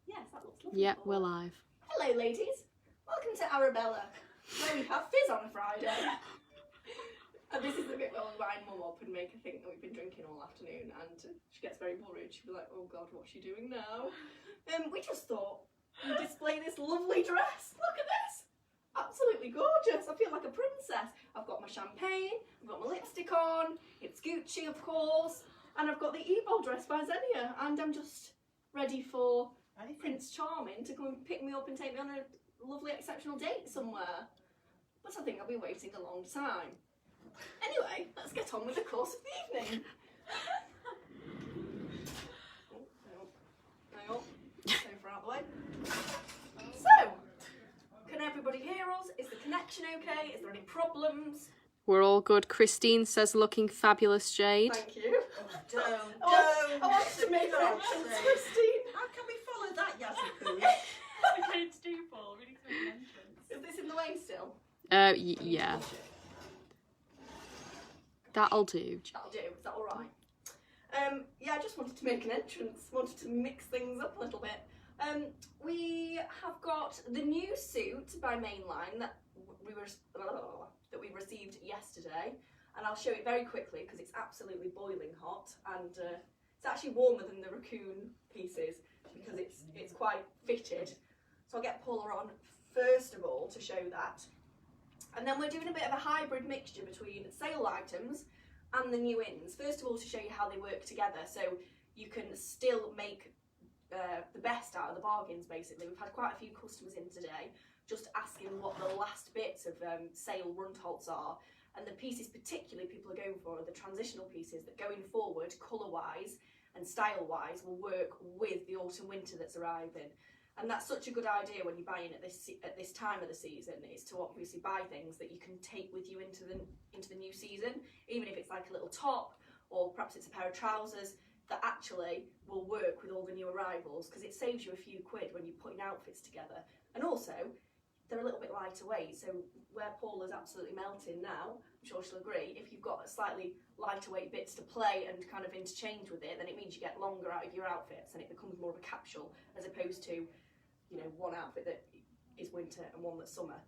Yes, that looks lovely. Yeah, we're live. Hello, ladies. Welcome to Arabella, where we have fizz on a Friday. And this is the bit where we wind Mum up and make her think that we've been drinking all afternoon, and she gets very worried. She'll be like, oh God, what's she doing now? We just thought we'd display this lovely dress. Look at this. Absolutely gorgeous. I feel like a princess. I've got my champagne, I've got my lipstick on, it's Gucci of course, and I've got the Evo dress by Xenia, and I'm just ready for Prince Charming to come and pick me up and take me on a lovely exceptional date somewhere. But I think I'll be waiting a long time. Anyway, let's get on with the course of the evening. Hang on. So far out the way. So, can everybody hear us? Is the connection okay? Is there any problems? We're all good. Christine says looking fabulous, Jade. Thank you. Don't. I want to make an entrance, Christine. How can we follow that, Yazoo? Okay, to do, Paul. We need to make an entrance. Is this in the way still? Yeah. That'll do. That'll do. Is that all right? Yeah, I just wanted to make an entrance. Wanted to mix things up a little bit. We have got the new suit by Mainline that we received yesterday, and I'll show it very quickly because it's absolutely boiling hot, and it's actually warmer than the raccoon pieces because it's quite fitted. So I'll get Paula on first of all to show that. And then we're doing a bit of a hybrid mixture between sale items and the new ins. First of all, to show you how they work together, so you can still make the best out of the bargains, basically. We've had quite a few customers in today just asking what the last bits of sale Rundholz are. And the pieces particularly people are going for are the transitional pieces that going forward, colour-wise and style-wise, will work with the autumn-winter that's arriving. And that's such a good idea when you're buying at this time of the season, is to obviously buy things that you can take with you into the new season, even if it's like a little top or perhaps it's a pair of trousers that actually will work with all the new arrivals, because it saves you a few quid when you're putting outfits together. And also, they're a little bit lighter weight, so where Paula's absolutely melting now, I'm sure she'll agree, if you've got slightly lighter weight bits to play and kind of interchange with it, then it means you get longer out of your outfits and it becomes more of a capsule as opposed to, you know, one outfit that is winter and one that's summer.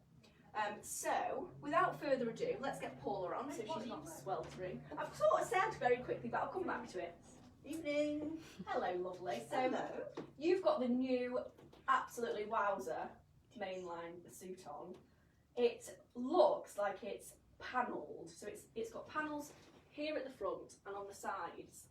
So, without further ado, let's get Paula on so she's not sweltering. I've sort of said very quickly, but I'll come back to it. Evening. Hello, lovely. So, Hello. You've got the new, absolutely wowzer Mainline suit on. It looks like it's panelled, so it's got panels here at the front and on the sides,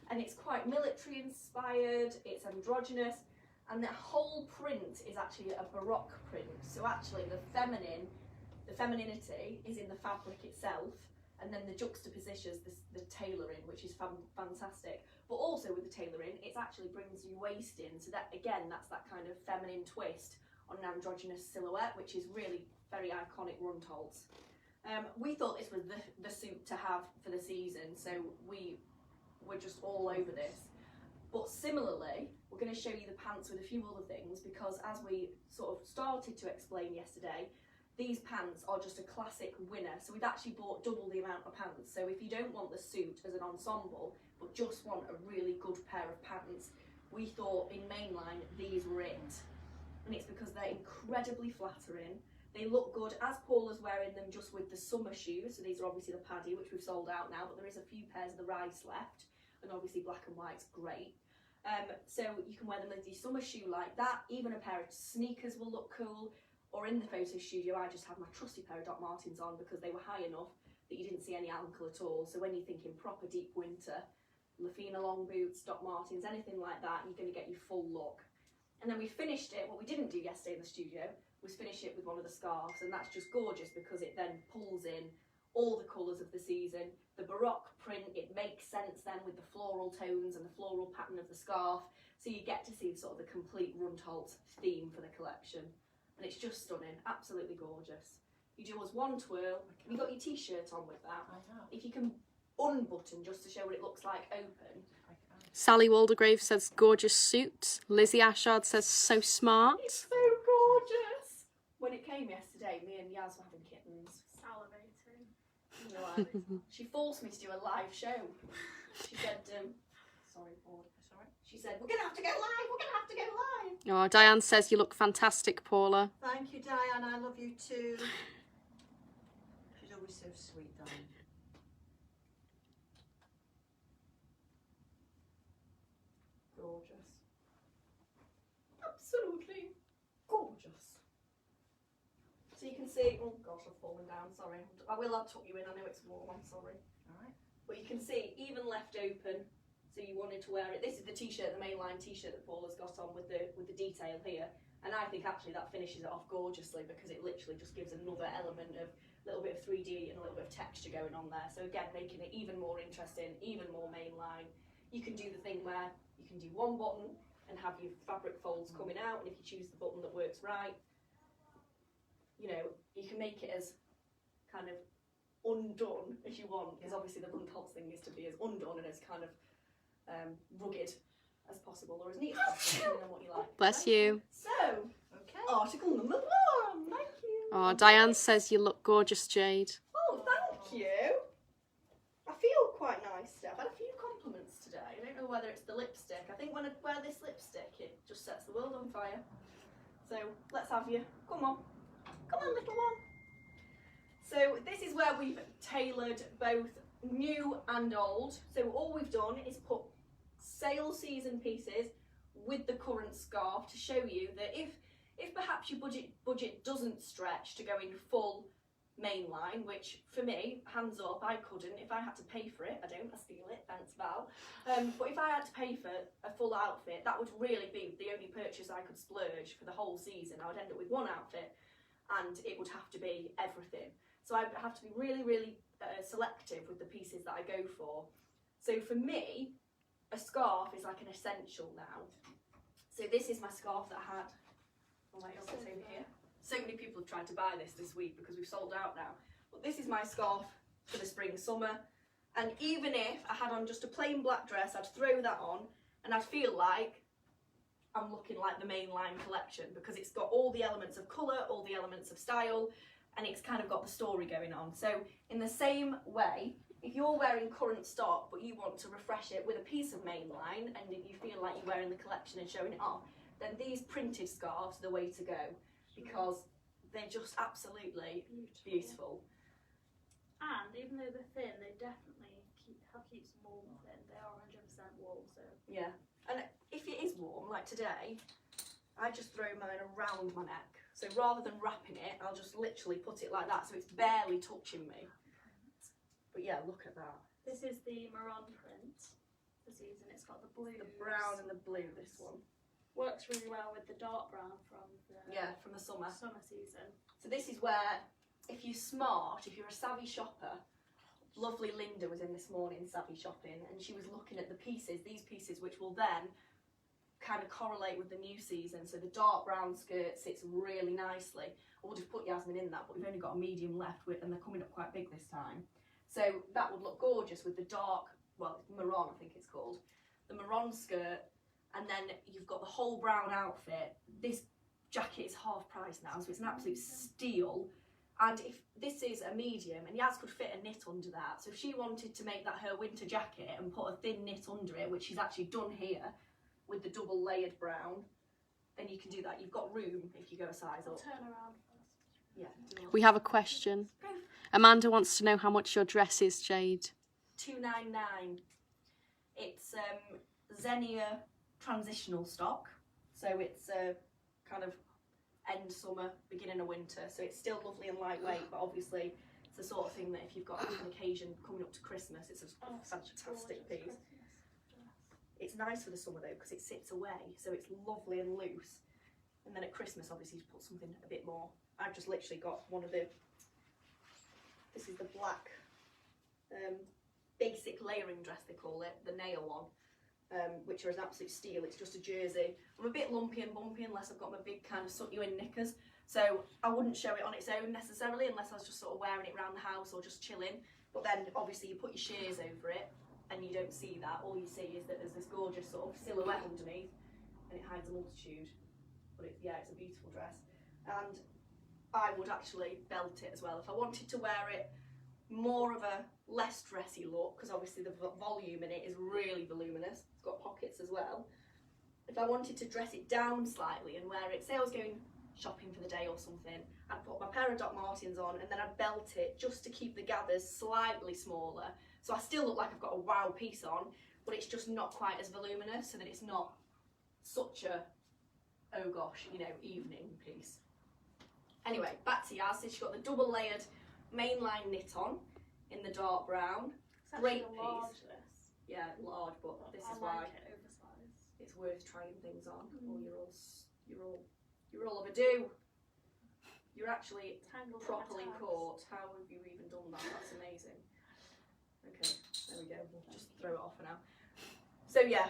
and it's quite military inspired, it's androgynous, and the whole print is actually a Baroque print. So actually the femininity is in the fabric itself, and then the juxtapositions, the tailoring, which is fantastic. But also with the tailoring, it actually brings your waist in, so that again, that's that kind of feminine twist on an androgynous silhouette, which is really very iconic Rundholz. We thought this was the suit to have for the season, so we were just all over this. But similarly, we're going to show you the pants with a few other things, because as we sort of started to explain yesterday, these pants are just a classic winner. So we've actually bought double the amount of pants. So if you don't want the suit as an ensemble, but just want a really good pair of pants, we thought in Mainline these were it. And it's because they're incredibly flattering. They look good, as Paula's wearing them just with the summer shoes. So these are obviously the paddy, which we've sold out now, but there is a few pairs of the rice left. And obviously black and white's great. So you can wear them with your summer shoe like that. Even a pair of sneakers will look cool. Or in the photo studio, I just had my trusty pair of Doc Martens on because they were high enough that you didn't see any ankle at all. So when you're thinking proper deep winter, Lafina long boots, Doc Martens, anything like that, you're going to get your full look. And then we finished it, what we didn't do yesterday in the studio, was finish it with one of the scarves, and that's just gorgeous because it then pulls in all the colours of the season. The Baroque print, it makes sense then with the floral tones and the floral pattern of the scarf, so you get to see sort of the complete Rundholz theme for the collection. And it's just stunning, absolutely gorgeous. You do us one twirl. Have you got your t-shirt on with that? I have. If you can unbutton just to show what it looks like open. Sally Waldegrave says gorgeous suit. Lizzie Ashard says so smart. It's so gorgeous. When it came yesterday, me and Yaz were having kittens. Salivating. You know, she forced me to do a live show. She said, sorry, Paul. Sorry. She said, we're going to have to go live, we're going to have to go live. Oh, Diane says you look fantastic, Paula. Thank you, Diane. I love you too. She's always so sweet, Diane. Gorgeous. Absolutely gorgeous. So you can see, oh gosh, I've fallen down, sorry. I'll tuck you in, I know it's warm, I'm sorry. Alright. But you can see, even left open, so you wanted to wear it. This is the t-shirt, the Mainline t-shirt that Paula's got on with the detail here. And I think actually that finishes it off gorgeously because it literally just gives another element of a little bit of 3D and a little bit of texture going on there. So again, making it even more interesting, even more Mainline. You can do the thing where you can do one button and have your fabric folds coming out, and if you choose the button that works right, you know, you can make it as kind of undone as you want, because obviously the Rundholz thing is to be as undone and as kind of rugged as possible, or as neat as possible, depending on what you like. Bless you. So, Okay. article number 1, thank you. Oh, Diane says you look gorgeous, Jade. Oh, thank you. I feel quite nice today. I've had a few compliments today. I don't know whether it's the lipstick. I think when I wear this lipstick, it just sets the world on fire. So, let's have you. Come on. Come on, little one. So, this is where we've tailored both new and old. So, all we've done is put sale season pieces with the current scarf to show you that if perhaps your budget doesn't stretch to go in full Mainline, which for me, hands up, I couldn't. If I had to pay for it, I don't, I steal it, thanks Val. But if I had to pay for a full outfit, that would really be the only purchase I could splurge for the whole season. I would end up with one outfit and it would have to be everything. So I have to be really, really selective with the pieces that I go for. So for me, a scarf is like an essential now. So this is my scarf that I had. Oh my God, it's over here. So many people have tried to buy this week because we've sold out now. But this is my scarf for the spring summer. And even if I had on just a plain black dress, I'd throw that on and I'd feel like I'm looking like the Mainline collection, because it's got all the elements of colour, all the elements of style, and it's kind of got the story going on. So in the same way, if you're wearing current stock but you want to refresh it with a piece of Mainline and you feel like you're wearing the collection and showing it off, then these printed scarves are the way to go, because they're just absolutely beautiful. And even though they're thin, they definitely help keep some warmth in. They are 100% wool, so. Yeah, and if it is warm, like today, I just throw mine around my neck. So rather than wrapping it, I'll just literally put it like that, so it's barely touching me. But yeah, look at that. This is the Maron print for season. It's got the blue. The brown and the blue, this one. Works really well with the dark brown from the from the summer season. So this is where, if you're smart, if you're a savvy shopper, lovely Linda was in this morning savvy shopping, and she was looking at the pieces, these pieces, which will then kind of correlate with the new season. So the dark brown skirt sits really nicely. I would have put Yasmin in that, but we've only got a medium left, and they're coming up quite big this time. So that would look gorgeous with the dark, well, Maron I think it's called, the Maron skirt, and then you've got the whole brown outfit. This jacket is half price now, so it's an absolute steal. And if this is a medium, and Yaz could fit a knit under that, so if she wanted to make that her winter jacket and put a thin knit under it, which she's actually done here with the double layered brown, then you can do that. You've got room if you go a size up. Turn around first. Yeah. We have a question. Amanda wants to know how much your dress is, Jade. $299. It's Xenia Transitional stock, so it's kind of end summer, beginning of winter, so it's still lovely and lightweight, but obviously it's the sort of thing that if you've got an occasion coming up to Christmas, it's a fantastic piece. It's nice for the summer though, because it sits away, so it's lovely and loose, and then at Christmas obviously you put something a bit more. I've just literally got one of the, this is the black basic layering dress they call it, the nail one, which are an absolute steal. It's just a jersey. I'm a bit lumpy and bumpy unless I've got my big kind of suck you in knickers, so I wouldn't show it on its own necessarily unless I was just sort of wearing it around the house or just chilling. But then obviously you put your shears over it and you don't see that. All you see is that there's this gorgeous sort of silhouette underneath and it hides a multitude. But yeah, it's a beautiful dress, and I would actually belt it as well if I wanted to wear it more of a less dressy look, because obviously the volume in it is really voluminous. It's got pockets as well. If I wanted to dress it down slightly and wear it, say I was going shopping for the day or something, I'd put my pair of Doc Martens on and then I'd belt it just to keep the gathers slightly smaller. So I still look like I've got a wow piece on, but it's just not quite as voluminous, so that it's not such a, oh gosh, you know, evening piece. Anyway, back to Yaz. So she's got the double layered mainline knit on in the dark brown. It's Great actually a piece. large this. Yeah, large, but this I is like why it oversized. it's worth trying things on. Or you're all of a do. You're actually Tangled up properly my tags. caught. How have you even done that? That's amazing. Okay, there we go. We'll just throw it off for now. So yeah,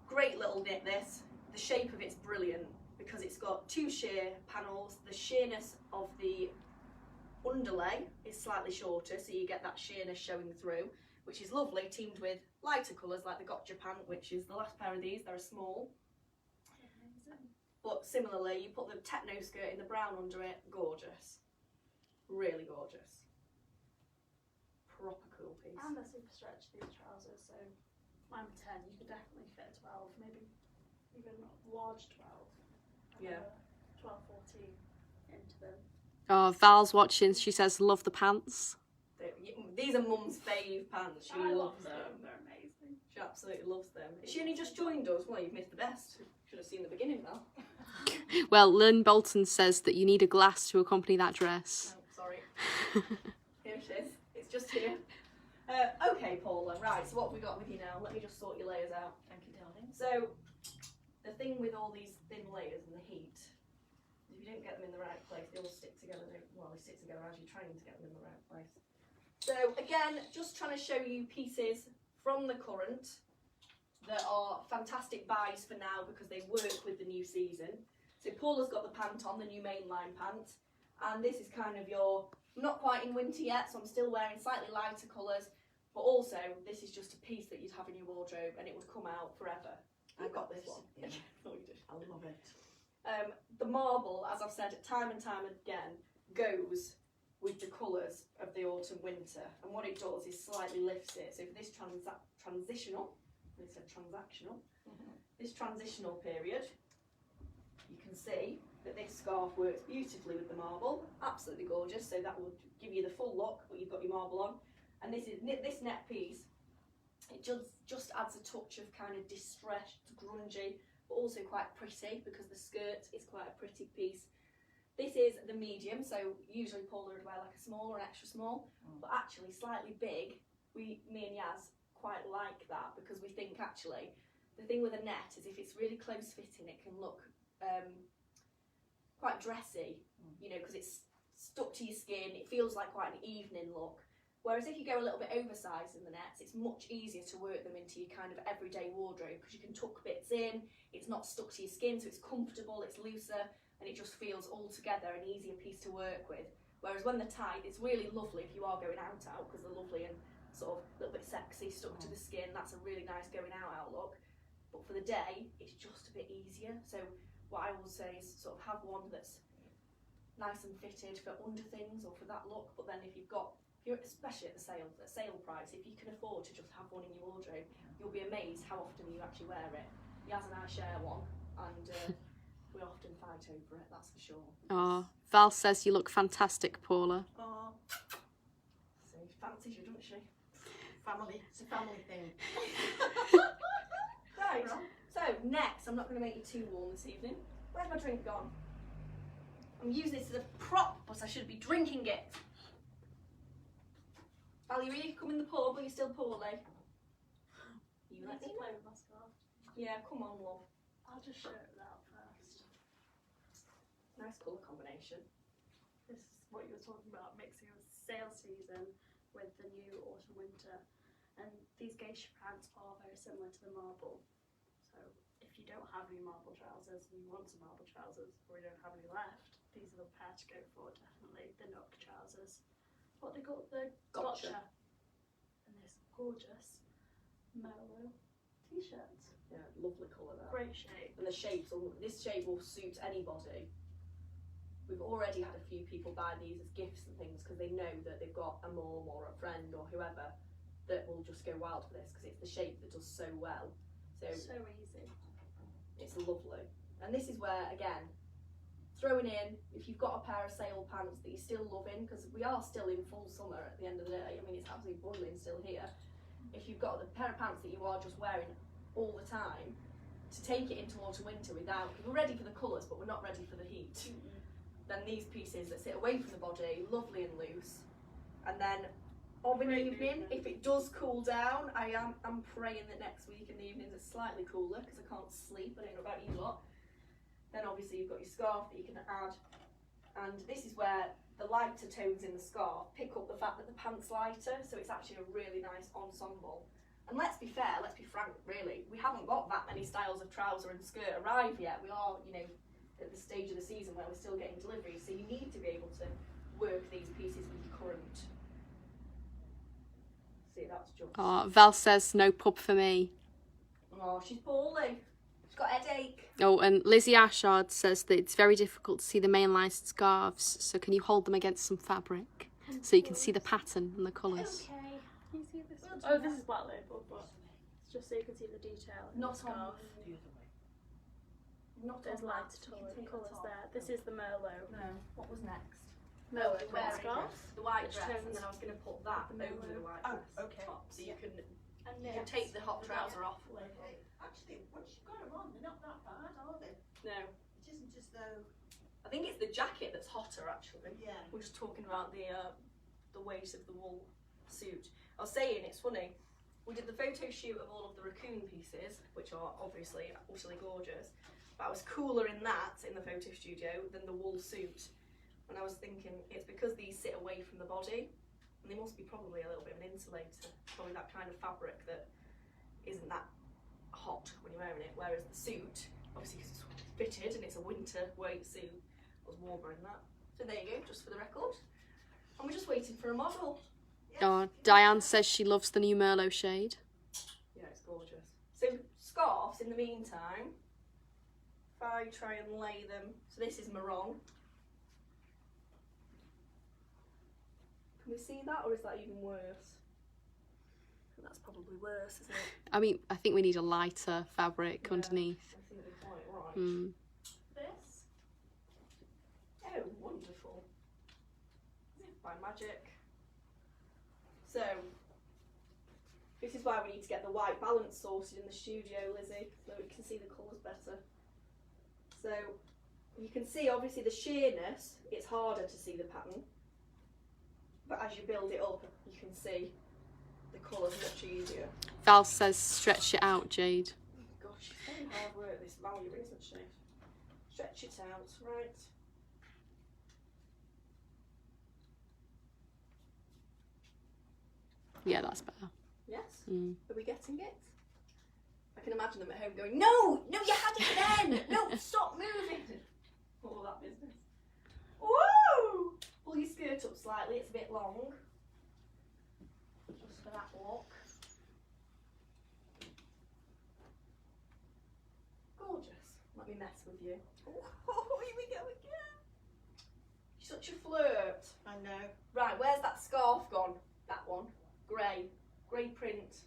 great little knit this. The shape of it's brilliant because it's got two sheer panels. The sheerness of the underlay is slightly shorter, so you get that sheerness showing through, which is lovely, teamed with lighter colours like the Gotcha pant, which is the last pair of these. They're a small. Amazing. But similarly, you put the techno skirt in the brown under it, gorgeous. Really gorgeous. Proper cool piece. And they're super stretchy, these trousers, so I'm 10, you could definitely fit 12, maybe even large 12. Yeah. 12, 14 into them. Oh, Val's watching. She says, love the pants. These are Mum's fave pants. She I love loves them, them. they're amazing. She absolutely loves them. She only just joined us. Well, you've missed the best. Should have seen the beginning, Val. Well, Lynn Bolton says that you need a glass to accompany that dress. Oh, sorry. Here it is. It's just here. Okay, Paula. Right, so what have we got with you now? Let me just sort your layers out. Thank you, darling. So, the thing with all these thin layers and the heat, if you don't get them in the right place, they all stick together. Well, they stick together as you're trying to get them in the right place. So, again, just trying to show you pieces from the current that are fantastic buys for now because they work with the new season. So Paula's got the pant on, the new mainline pant, and this is kind of your, I'm not quite in winter yet, so I'm still wearing slightly lighter colours, but also this is just a piece that you'd have in your wardrobe and it would come out forever. I got this one. Yeah. Oh, you did. I love it. The marble, as I've said time and time again, goes with the colours of the autumn winter, and what it does is slightly lifts it. So for this transitional, they said transactional, this transitional period, you can see that this scarf works beautifully with the marble, absolutely gorgeous. So that will give you the full look, but you've got your marble on. And this net piece, it just adds a touch of kind of distressed, grungy, but also quite pretty because the skirt is quite a pretty piece. This is the medium, so usually Paula would wear like a small or an extra small, but actually slightly big. Me and Yaz quite like that because we think actually the thing with a net is if it's really close fitting, it can look quite dressy, you know, because it's stuck to your skin. It feels like quite an evening look. Whereas if you go a little bit oversized in the nets, it's much easier to work them into your kind of everyday wardrobe because you can tuck bits in. It's not stuck to your skin, so it's comfortable, it's looser, and it just feels altogether an easier piece to work with. Whereas when they're tight, it's really lovely if you are going out because they're lovely and sort of a little bit sexy, stuck to the skin. That's a really nice going out look. But for the day, it's just a bit easier. So what I will say is sort of have one that's nice and fitted for under things or for that look. But then if you're especially at the sale price, if you can afford to just have one in your wardrobe, you'll be amazed how often you actually wear it. Yaz and I share one, and we often fight over it, that's for sure. Oh, Val says you look fantastic, Paula. Oh, so she fancies you, doesn't she? Family, it's a family thing. Right, so next, I'm not going to make you too warm this evening. Where's my drink gone? I'm using this as a prop, but I should be drinking it. Val, you ready to come in the pub, or are you still poorly? You let me Let's play know. with my scarf. Yeah, come on, love. I'll just show it out first. Nice colour combination. This is what you were talking about, mixing of sale season with the new autumn winter. And these geisha pants are very similar to the marble. So if you don't have any marble trousers and you want some marble trousers, or you don't have any left, these are the pair to go for, definitely. The Nook trousers. What they call the Gotcha. And this gorgeous Merlot t-shirts. Yeah, lovely colour there. Great shape. And the shapes, this shape will suit anybody. We've already had a few people buy these as gifts and things because they know that they've got a mum or a friend or whoever that will just go wild for this because it's the shape that does so well. So easy. it's lovely. And this is where, again, throwing in, if you've got a pair of sail pants that you're still loving, because we are still in full summer at the end of the day, I mean it's absolutely boiling still here. If you've got a pair of pants that you are just wearing all the time, to take it into autumn winter without, we're ready for the colours but we're not ready for the heat, then these pieces that sit away from the body, lovely and loose. And then of an evening, if it does cool down, I'm praying that next week in the evenings it's slightly cooler because I can't sleep. I don't know about you lot. Then obviously you've got your scarf that you can add, and this is where the lighter tones in the scarf pick up the fact that the pant's lighter, so it's actually a really nice ensemble. And let's be fair, let's be frank, really, we haven't got that many styles of trouser and skirt arrive yet. We are, you know, at the stage of the season where we're still getting deliveries, so you need to be able to work these pieces with your current. See, that's just. Oh, Val says no pub for me. Oh, she's poorly. She's got a headache. Oh, and Lizzie Ashard says that it's very difficult to see the mainline scarves, so can you hold them against some fabric so you can see the pattern and the colours? Okay. Can you see this one? Oh, this is black label, but it's just so you can see the detail. In Not the scarf. on. Not There's on light that. You can take colours the top. there. This is the Merlot. No. What was next? Merlot the print wearing scarf. dress, the white which dress, and tones then I was going to put that the over the white Oh, dress. okay. Top, so you can And take the hot trouser off. Okay. Actually, once you've got them on, they're not that bad, are they? No, It isn't as though. I think it's the jacket that's hotter actually. Yeah. We're just talking about the weight of the wool suit. I was saying, it's funny, we did the photo shoot of all of the raccoon pieces, which are obviously utterly gorgeous, but I was cooler in that, in the photo studio, than the wool suit. And I was thinking, it's because these sit away from the body, and they must be probably a little bit of an insulator, probably that kind of fabric that isn't that hot when you're wearing it, whereas the suit, obviously because it's fitted and it's a winter weight suit, was warmer in that. So there you go, just for the record. And we're just waiting for a model. Oh, Diane says she loves the new Merlot shade. Yeah, it's gorgeous. So scarves in the meantime, if I try and lay them, so this is Marron. Can we see that, or is that even worse? That's probably worse, isn't it? I mean, I think we need a lighter fabric Yeah, underneath. I think we're quite right. Mm. this. Oh, wonderful. By magic. So, this is why we need to get the white balance sorted in the studio, Lizzie, so we can see the colours better. So, you can see obviously the sheerness, it's harder to see the pattern. But as you build it up, you can see the colours much easier. Val says stretch it out, Jade. Gosh, she's very hard work, this value, isn't she? Stretch it out, right. Yeah, that's better. Yes? Mm. Are we getting it? I can imagine them at home going, no, you had it then! No, stop moving! All that business. Woo! Pull your skirt up slightly, it's a bit long. Just for that look. Gorgeous. Let me mess with you. Oh, here we go again. You're such a flirt. I know. Right, where's that scarf gone? That one. Grey. Grey print.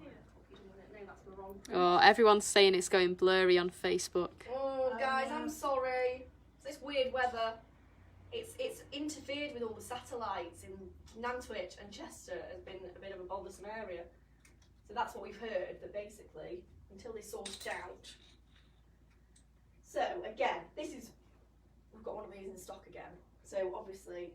Yeah. No, that's the wrong print. Oh, everyone's saying it's going blurry on Facebook. Oh, guys, no. I'm sorry. It's this weird weather. It's interfered with all the satellites in Nantwich and Chester. Has been a bit of a bothersome area. So that's what we've heard, that basically, until they sort it out. So, again, this is, we've got one of these in stock again. So, obviously,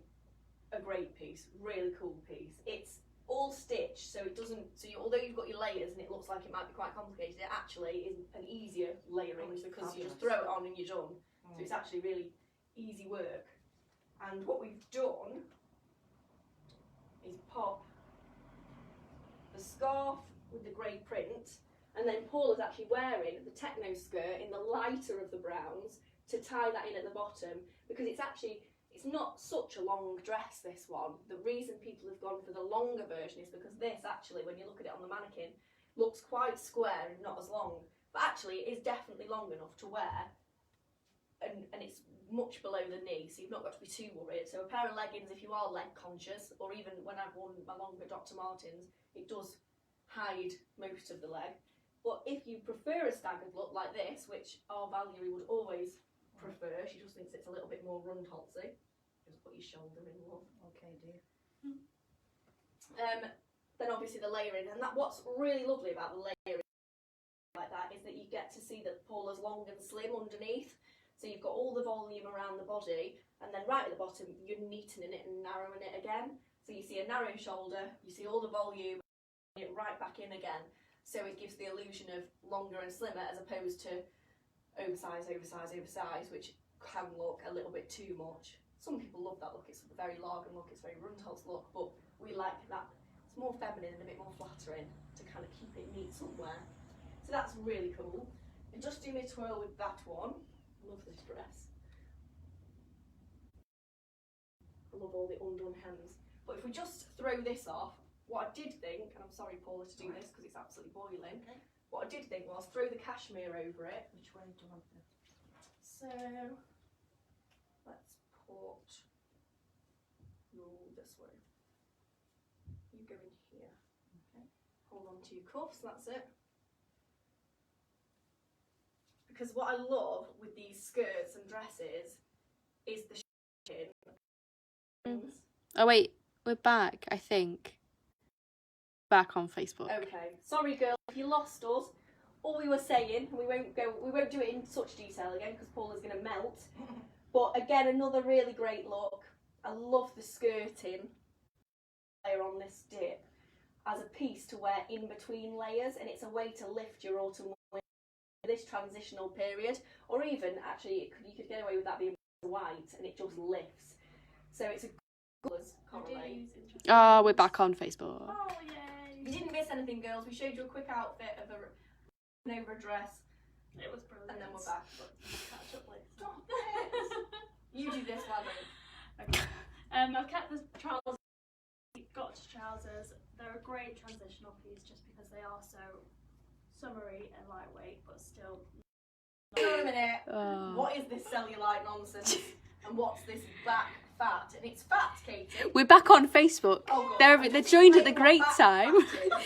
a great piece, really cool piece. It's all stitched, so it doesn't, although you've got your layers and it looks like it might be quite complicated, it actually is an easier layering because you just throw it on and you're done. So it's actually really easy work. And what we've done is pop the scarf with the grey print, and then Paula's actually wearing the techno skirt in the lighter of the browns to tie that in at the bottom, because it's not such a long dress, this one. The reason people have gone for the longer version is because this actually, when you look at it on the mannequin, looks quite square and not as long, but actually it is definitely long enough to wear and it's much below the knee, so you've not got to be too worried. So a pair of leggings, if you are leg conscious, or even when I've worn my longer Dr. Martens, it does hide most of the leg. But if you prefer a staggered look like this, which our Valerie would always prefer, she just thinks it's a little bit more Rundholzy. Just put your shoulder in, love. Okay, dear. Then obviously the layering, and that what's really lovely about the layering like that is that you get to see that Paula's long and slim underneath. So you've got all the volume around the body, and then right at the bottom you're neatening it and narrowing it again. So you see a narrow shoulder, you see all the volume, and it right back in again. So it gives the illusion of longer and slimmer as opposed to oversized, which can look a little bit too much. Some people love that look, it's a very Lagan look, it's a very Rundholz look, but we like that. It's more feminine and a bit more flattering to kind of keep it neat somewhere. So that's really cool. And just do me a twirl with that one. I love this dress. I love all the undone hems. But if we just throw this off, what I did think, and I'm sorry Paula to do this because it's absolutely boiling, what I did think was throw the cashmere over it. Which way do you want them? So let's put this way. You go in here. Okay. Hold on to your cuffs, that's it. Because what I love with these skirts and dresses is the Oh wait, we're back, I think. Back on Facebook. Okay. Sorry girl, if you lost us. All we were saying, we won't do it in such detail again because Paula's gonna melt. But again, another really great look. I love the skirting layer on this dip as a piece to wear in between layers, and it's a way to lift your autumn winter this transitional period, or even actually you could get away with that being white and it just lifts. So it's a colours correlate. Oh, we're back on Facebook. Oh yay! You didn't miss anything, girls. We showed you a quick outfit of an over dress, It was brilliant. and then we're back. But Catch up later. stop it. You do this, Valerie. Okay. I've kept the trousers. Got trousers. They're a great transitional piece just because they are so summery and lightweight, but still. Hang on a minute. Oh. What is this cellulite nonsense? And what's this back fat? And it's fat, Katie. We're back on Facebook. Oh, God. They're joined at the great time.